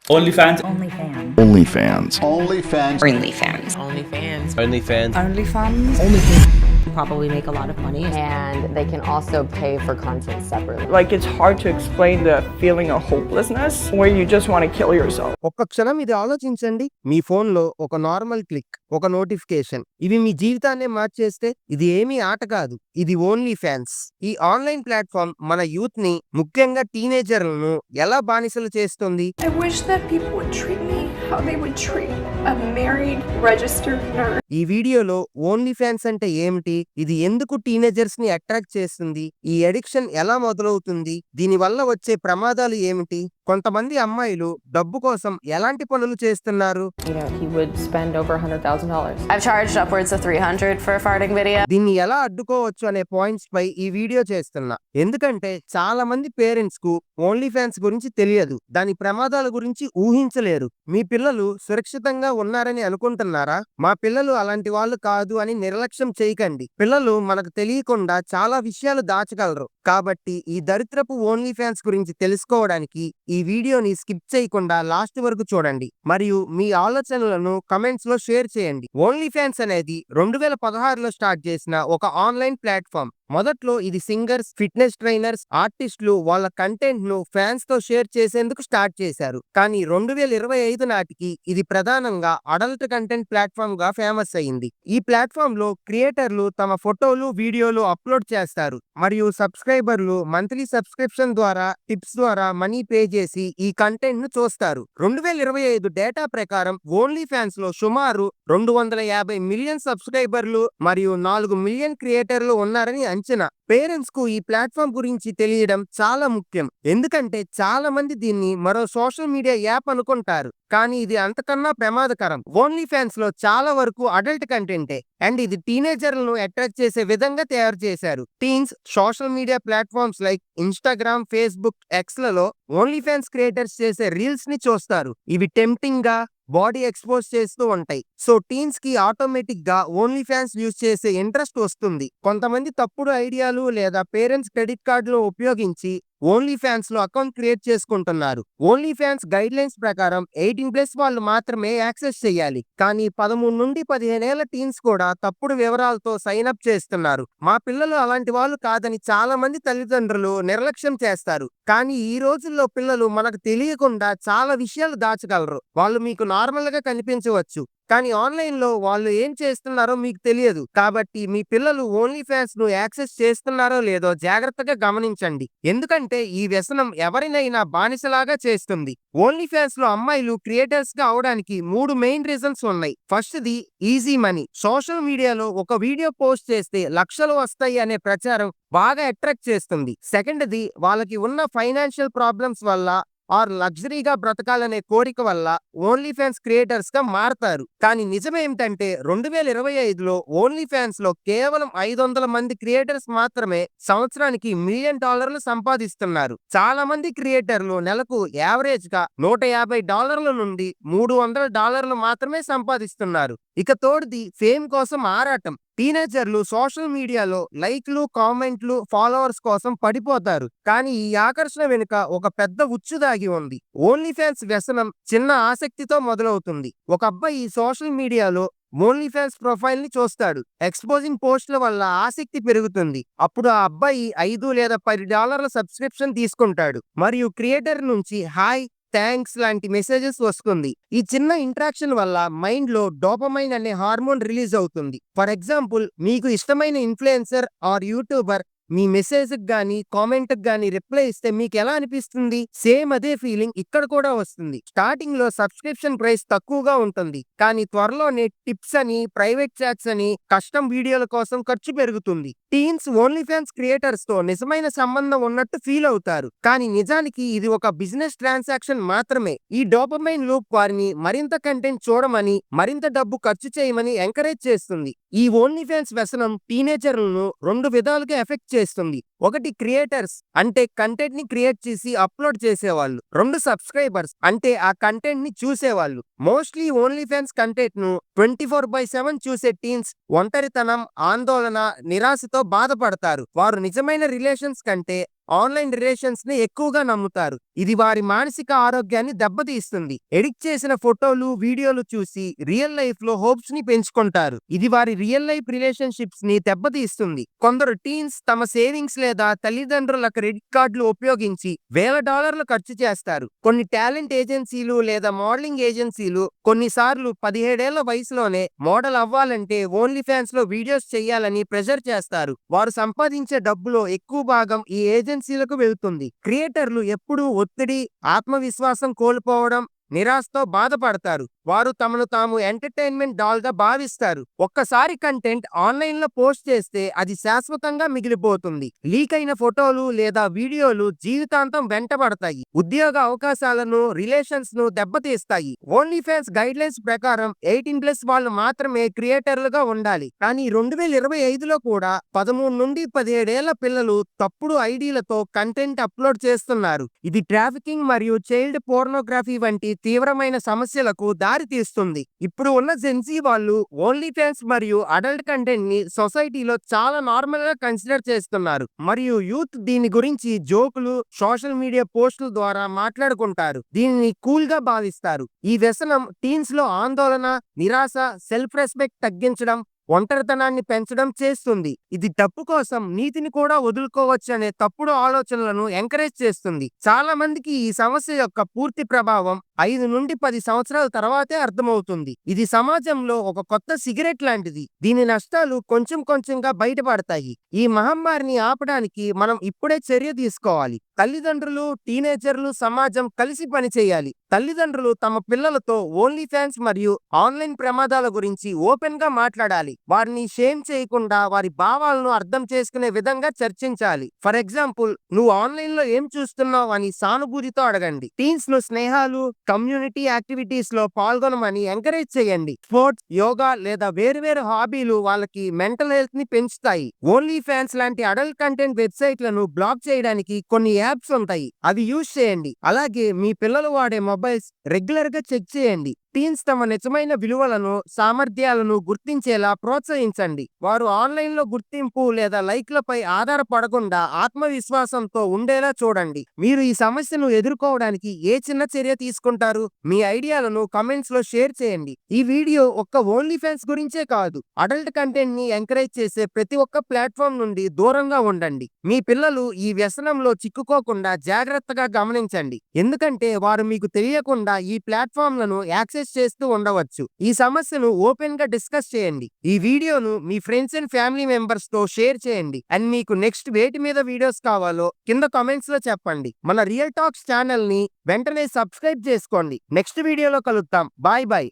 OnlyFans. OnlyFans. OnlyFans. OnlyFans. OnlyFans. OnlyFans. OnlyFans. OnlyFans. Probably make a lot of money. And they can also pay for content separately. Like, it's hard to explain the feeling of hopelessness where you just want to kill yourself. ఒక్క క్షణం ఇది ఆలోచించండి. మీ ఫోన్లో ఒక normal click, ఒక notification, ఇవి మీ జీవితాన్నే మార్చేస్తే ఇది ఏమీ ఆట కాదు. ఇది ఓన్లీ ఫ్యాన్స్. ఈ ఆన్లైన్ ప్లాట్ఫామ్ మన యూత్ ని, ముఖ్యంగా టీనేజర్లను ఎలా బానిసలు చేస్తుంది? I wish that people would treat me how they would treat a married registered nurse. ఈ వీడియోలో ఓన్లీ ఫ్యాన్స్ అంటే ఏమిటి, ఇది ఎందుకు టీనేజర్స్ ని అట్రాక్ట్ చేస్తుంది, ఈ అడిక్షన్ ఎలా మొదలవుతుంది, దీని వల్ల వచ్చే ప్రమాదాలు ఏమిటి, కొంతమంది అమ్మాయిలు డబ్బు కోసం ఎలాంటి పనులు చేస్తున్నారు? He would spend over $100,000. I've charged upwards of $300 for a farting video. దీన్ని ఎలా అడ్డుకోవచ్చు అనే పాయింట్స్ పై ఈ వీడియో చేస్తున్నా. ఎందుకంటే చాలా మంది పేరెంట్స్ కు ఓన్లీ ఫ్యాన్స్ గురించి తెలియదు, దాని ప్రమాదాల గురించి ఊహించలేరు. మీ పిల్లలు సురక్షితంగా ఉన్నారని అనుకుంటున్నారా? మా పిల్లలు అలాంటి వాళ్ళు కాదు అని నిర్లక్ష్యం చేయకండి. పిల్లలు మనకు తెలియకుండా చాలా విషయాలు దాచగలరు. కాబట్టి ఈ దరిద్రపు ఓన్లీ ఫ్యాన్స్ గురించి తెలుసుకోవడానికి ఈ వీడియోని స్కిప్ చేయకుండా లాస్ట్ వరకు చూడండి మరియు మీ ఆలోచనలను కమెంట్స్ లో షేర్ చేయండి. ఓన్లీ ఫ్యాన్స్ అనేది 2016లో స్టార్ట్ చేసిన ఒక ఆన్లైన్ ప్లాట్ఫామ్. మొదట్లో ఇది సింగర్స్, ఫిట్నెస్ ట్రైనర్స్, ఆర్టిస్టులు వాళ్ళ కంటెంట్ ను ఫ్యాన్స్ తో షేర్ చేసేందుకు స్టార్ట్ చేశారు. కానీ 2025 నాటికి ఇది ప్రధానంగా అడల్ట్ కంటెంట్ ప్లాట్ఫామ్ గా ఫేమస్ అయింది. ఈ ప్లాట్ఫామ్ లో క్రియేటర్లు తమ ఫోటోలు, వీడియోలు అప్లోడ్ చేస్తారు మరియు సబ్స్క్రైబర్లు మంత్లీ సబ్స్క్రిప్షన్ ద్వారా, టిప్స్ ద్వారా మనీ పే చేసి ఈ కంటెంట్ ను చూస్తారు. 2025 డేటా ప్రకారం ఓన్లీ ఫ్యాన్స్ లో సుమారు 250 మిలియన్ సబ్స్క్రైబర్లు మరియు 4 మిలియన్ క్రియేటర్లు ఉన్నారని అంచనా. పేరెంట్స్ కు ఈ ప్లాట్ఫామ్ గురించి తెలియడం చాలా ముఖ్యం. ఎందుకంటే చాలా మంది దీన్ని మరో సోషల్ మీడియా యాప్ అనుకుంటారు, కానీ ఇది అంతకన్నా ప్రమాదకరం. ఓన్లీ ఫ్యాన్స్ లో చాలా వరకు అడల్ట్ కంటెంటే అండ్ ఇది టీనేజర్లను అట్రాక్ట్ చేసే విధంగా తయారు చేశారు. Teens social media platforms like Instagram, Facebook, X లలో ఓన్లీ ఫ్యాన్స్ క్రియేటర్స్ చేసే రీల్స్ ని చూస్తారు. ఇవి టెంప్టింగ్ గా బాడీ ఎక్స్పోజ్ చేస్తూ ఉంటాయి. సో టీన్స్ కి ఆటోమేటిక్ గా ఓన్లీ ఫ్యాన్స్ యూజ్ చేసే ఇంట్రెస్ట్ వస్తుంది. కొంతమంది తప్పుడు ఐడియాలు లేదా పేరెంట్స్ క్రెడిట్ కార్డులు ఉపయోగించి ఓన్లీ ఫ్యాన్స్ లో అకౌంట్ క్రియేట్ చేసుకుంటున్నారు. ఓన్లీ ఫ్యాన్స్ గైడ్ లైన్స్ ప్రకారం 18+ వాళ్ళు మాత్రమే యాక్సెస్ చేయాలి. కానీ 13 నుండి 15 ఏళ్ల టీన్స్ కూడా తప్పుడు వివరాలతో సైన్ అప్ చేస్తున్నారు. మా పిల్లలు అలాంటి వాళ్ళు కాదని చాలా మంది తల్లిదండ్రులు నిర్లక్ష్యం చేస్తారు. కానీ ఈ రోజుల్లో పిల్లలు మనకు తెలియకుండా చాలా విషయాలు దాచగలరు. వాళ్ళు మీకు నార్మల్ గా కనిపించవచ్చు, కానీ ఆన్లైన్ లో వాళ్ళు ఏం చేస్తున్నారో మీకు తెలియదు. కాబట్టి మీ పిల్లలు ఓన్లీ ఫ్యాన్స్ ను యాక్సెస్ చేస్తున్నారో లేదో జాగ్రత్తగా గమనించండి. ఎందుకంటే ఈ వ్యసనం ఎవరినైనా బానిసలాగా చేస్తుంది. ఓన్లీ ఫ్యాన్స్ లో అమ్మాయిలు క్రియేటర్స్ గా అవడానికి 3 మెయిన్ రీజన్స్ ఉన్నాయి. First the easy money. Social మీడియాలో ఒక వీడియో పోస్ట్ చేస్తే లక్షలు వస్తాయి అనే ప్రచారం బాగా అట్రాక్ట్ చేస్తుంది. సెకండ్ ది వాళ్ళకి ఉన్న ఫైనాన్షియల్ ప్రాబ్లమ్స్ వల్ల ఆర్ లగ్జరీగా బ్రతకాలనే కోరిక వల్ల ఓన్లీ ఫ్యాన్స్ క్రియేటర్స్ గా మారతారు. కానీ నిజమేమిటంటే 2025లో ఓన్లీ ఫ్యాన్స్ లో కేవలం 500 మంది క్రియేటర్స్ మాత్రమే సంవత్సరానికి $1 మిలియన్ సంపాదిస్తున్నారు. చాలా మంది క్రియేటర్లు నెలకు యావరేజ్ గా $150 నుండి $300 మాత్రమే సంపాదిస్తున్నారు. ఇక తోడుది ఫేమ్ కోసం ఆరాటం. టీనేజర్లు సోషల్ మీడియాలో లైక్లు, కామెంట్లు, ఫాలోవర్స్ కోసం పడిపోతారు. కానీ ఈ ఆకర్షణ వెనుక ఒక పెద్ద ఉచ్చు దాగి ఉంది. ఓన్లీ ఫ్యాన్స్ వ్యసనం చిన్న ఆసక్తితో మొదలవుతుంది. ఒక అబ్బాయి సోషల్ మీడియాలో ఓన్లీ ఫ్యాన్స్ ప్రొఫైల్ ని చూస్తాడు. ఎక్స్పోజింగ్ పోస్టుల వల్ల ఆసక్తి పెరుగుతుంది. అప్పుడు ఆ అబ్బాయి $5 లేదా $10 సబ్స్క్రిప్షన్ తీసుకుంటాడు మరియు క్రియేటర్ నుంచి హాయ్, థ్యాంక్స్ లాంటి మెసేజెస్ వస్తుంది. ఈ చిన్న ఇంట్రాక్షన్ వల్ల మైండ్ లో డోపమైన్ అనే హార్మోన్ రిలీజ్ అవుతుంది. ఫర్ ఎగ్జాంపుల్, మీకు ఇష్టమైన ఇన్ఫ్లుయెన్సర్ ఆర్ యూట్యూబర్ మీ మెసేజ్ గానీ, కామెంట్ గానీ రిప్లై ఇస్తే మీకు ఎలా అనిపిస్తుంది? సేమ్ అదే ఫీలింగ్ ఇక్కడ కూడా వస్తుంది. స్టార్టింగ్ లో సబ్స్క్రిప్షన్ ప్రైస్ తక్కువగా ఉంటుంది, కానీ త్వరలోనే టిప్స్ అని, ప్రైవేట్ చాట్స్ అని, కస్టమ్ వీడియోల కోసం ఖర్చు పెరుగుతుంది. టీన్స్ ఓన్లీ ఫ్యాన్స్ క్రియేటర్స్ తో నిజమైన సంబంధం ఉన్నట్టు ఫీల్ అవుతారు, కానీ నిజానికి ఇది ఒక బిజినెస్ ట్రాన్సాక్షన్ మాత్రమే. ఈ డోపమైన్ లూప్ వారిని మరింత కంటెంట్ చూడమని, మరింత డబ్బు ఖర్చు చేయమని ఎంకరేజ్ చేస్తుంది. ఈ ఓన్లీ ఫ్యాన్స్ వ్యసనం టీనేజర్లను 2 విధాలుగా ఎఫెక్ట్ చేస్తుంది. ఒకటి క్రియేటర్స్ అంటే కంటెంట్ ని క్రియేట్ చేసి అప్లోడ్ చేసేవాళ్ళు. 2 సబ్స్క్రైబర్స్ అంటే ఆ కంటెంట్ ని చూసేవాళ్ళు. మోస్ట్లీ ఓన్లీ ఫ్యాన్స్ కంటెంట్ ను 24/7 చూసే టీన్స్ ఒంటరితనం, ఆందోళన, నిరాశతో బాధపడతారు. వారు నిజమైన రిలేషన్స్ కంటే ఆన్లైన్ రిలేషన్స్ ని ఎక్కువగా నమ్ముతారు. ఇది వారి మానసిక ఆరోగ్యాన్ని దెబ్బతీస్తుంది. ఎడిట్ చేసిన ఫోటోలు వీడియోలు చూసి రియల్ లైఫ్ లో హోప్స్ ని పెంచుకుంటారు. ఇది వారి రియల్ లైఫ్ రిలేషన్షిప్స్ ని దెబ్బతీస్తుంది. కొందరు టీన్స్ తమ సేవింగ్స్ లేదా తల్లిదండ్రుల క్రెడిట్ కార్డులు ఉపయోగించి $1000 ఖర్చు చేస్తారు. కొన్ని టాలెంట్ ఏజెన్సీలు లేదా మోడలింగ్ ఏజెన్సీలు కొన్నిసార్లు 17 ఏళ్ల వయసులోనే మోడల్ అవ్వాలంటే ఓన్లీ ఫ్యాన్స్ లో వీడియోస్ చేయాలని ప్రెషర్ చేస్తారు. వారు సంపాదించే డబ్బులో ఎక్కువ భాగం ఈ ఏజెన్సీలకు వెళ్తుంది. క్రియేటర్లు ఎప్పుడూ ఒత్తిడి, ఆత్మవిశ్వాసం కోల్పోవడం, నిరాశతో బాధపడతారు. వారు తమను తాము ఎంటర్టైన్మెంట్ డాల్ గా భావిస్తారు. ఒక్కసారి కంటెంట్ ఆన్లైన్ లో పోస్ట్ చేస్తే అది శాశ్వతంగా మిగిలిపోతుంది. లీక్ అయిన ఫోటోలు లేదా వీడియోలు జీవితాంతం వెంటబడతాయి. ఉద్యోగ అవకాశాలను, రిలేషన్స్ ను దెబ్బతీస్తాయి. ఓన్లీ ఫ్యాన్స్ గైడ్ లైన్స్ ప్రకారం 18+ వాళ్ళు మాత్రమే క్రియేటర్లుగా ఉండాలి. కానీ 2025లో కూడా 13 నుండి 17 ఏళ్ల పిల్లలు తప్పుడు ఐడీలతో కంటెంట్ అప్లోడ్ చేస్తున్నారు. ఇది ట్రాఫికింగ్ మరియు చైల్డ్ పోర్నోగ్రఫీ వంటి తీవ్రమైన సమస్యలకు దారితీస్తుంది. ఇప్పుడు ఉన్న జెన్జీ వాళ్ళు ఓన్లీ ఫ్యాన్స్ మరియు అడల్ట్ కంటెంట్ ని సొసైటీలో చాలా నార్మల్ గా కన్సిడర్ చేస్తున్నారు మరియు యూత్ దీని గురించి జోకులు, సోషల్ మీడియా పోస్టుల ద్వారా మాట్లాడుకుంటారు. దీనిని కూల్ గా భావిస్తారు. ఈ వ్యసనం టీన్స్ లో ఆందోళన, నిరాశ, సెల్ఫ్ రెస్పెక్ట్ తగ్గించడం, ఒంటరితనాన్ని పెంచడం చేస్తుంది. ఇది డబ్బు కోసం నీతిని కూడా వదులుకోవచ్చనే తప్పుడు ఆలోచనలను ఎంకరేజ్ చేస్తుంది. చాలా మందికి ఈ సమస్య యొక్క పూర్తి ప్రభావం 5 నుండి 10 సంవత్సరాల తర్వాతే అర్థమవుతుంది. ఇది సమాజంలో ఒక కొత్త సిగరెట్ లాంటిది. దీని నష్టాలు కొంచెం కొంచెంగా బయటపడతాయి. ఈ మహమ్మారిని ఆపడానికి మనం ఇప్పుడే చర్య తీసుకోవాలి. తల్లిదండ్రులు, టీనేజర్లు, సమాజం కలిసి పనిచేయాలి. తల్లిదండ్రులు తమ పిల్లలతో ఓన్లీ ఫ్యాన్స్ మరియు ఆన్లైన్ ప్రమాదాల గురించి ఓపెన్ గా మాట్లాడాలి. వారిని షేమ్ చేయకుండా వారి భావాలను అర్థం చేసుకునే విధంగా చర్చించాలి. ఫర్ ఎగ్జాంపుల్, నువ్వు ఆన్లైన్ లో ఏం చూస్తున్నావు అని సానుభూతితో అడగండి. టీన్స్ ను స్నేహాలు, కమ్యూనిటీ యాక్టివిటీస్ లో పాల్గొనమని ఎంకరేజ్ చేయండి. స్పోర్ట్స్, యోగా లేదా వేరువేరు హాబీలు వాళ్ళకి మెంటల్ హెల్త్ ని పెంచుతాయి. ఓన్లీ ఫ్యాన్స్ లాంటి అడల్ట్ కంటెంట్ వెబ్సైట్లను బ్లాక్ చేయడానికి కొన్ని యాప్స్ ఉంటాయి. అవి యూజ్ చేయండి. అలాగే మీ పిల్లలు వాడే మొబైల్స్ రెగ్యులర్ గా చెక్ చేయండి. టీన్స్ తమ నిజమైన విలువలను, సామర్థ్యాలను గుర్తించేలా ప్రోత్సహించండి. వారు ఆన్లైన్ లో గుర్తింపు లేదా లైక్లపై ఆధారపడకుండా ఆత్మవిశ్వాసంతో ఉండేలా చూడండి. మీరు ఈ సమస్యను ఎదుర్కోవడానికి ఏ చిన్న చర్య తీసుకుంటారు? మీ ఐడియాలను కమెంట్స్ లో షేర్ చేయండి. ఈ వీడియో ఒక్క ఓన్లీ ఫ్యాన్స్ గురించే కాదు, అడల్ట్ కంటెంట్ ని ఎంకరేజ్ చేసే ప్రతి ఒక్క ప్లాట్ఫామ్ నుండి దూరంగా ఉండండి. మీ పిల్లలు ఈ వ్యసనంలో చిక్కుకోకుండా జాగ్రత్తగా గమనించండి. ఎందుకంటే వారు మీకు తెలియకుండా ఈ ప్లాట్ఫామ్లను యాక్సెస్ చేస్తూ ఉండవచ్చు. ఈ సమస్యను ఓపెన్ గా డిస్కస్ చేయండి. ఈ వీడియోను మీ ఫ్రెండ్స్ అండ్ ఫ్యామిలీ మెంబర్స్ తో షేర్ చేయండి. అండ్ మీకు నెక్స్ట్ వేటి మీద వీడియోస్ కావాలో కింద కామెంట్స్ లో చెప్పండి. మన రియల్ టాక్స్ ఛానల్ ని వెంటనే సబ్స్క్రైబ్ చేసుకోండి. నెక్స్ట్ వీడియోలో కలుద్దాం. Bye bye.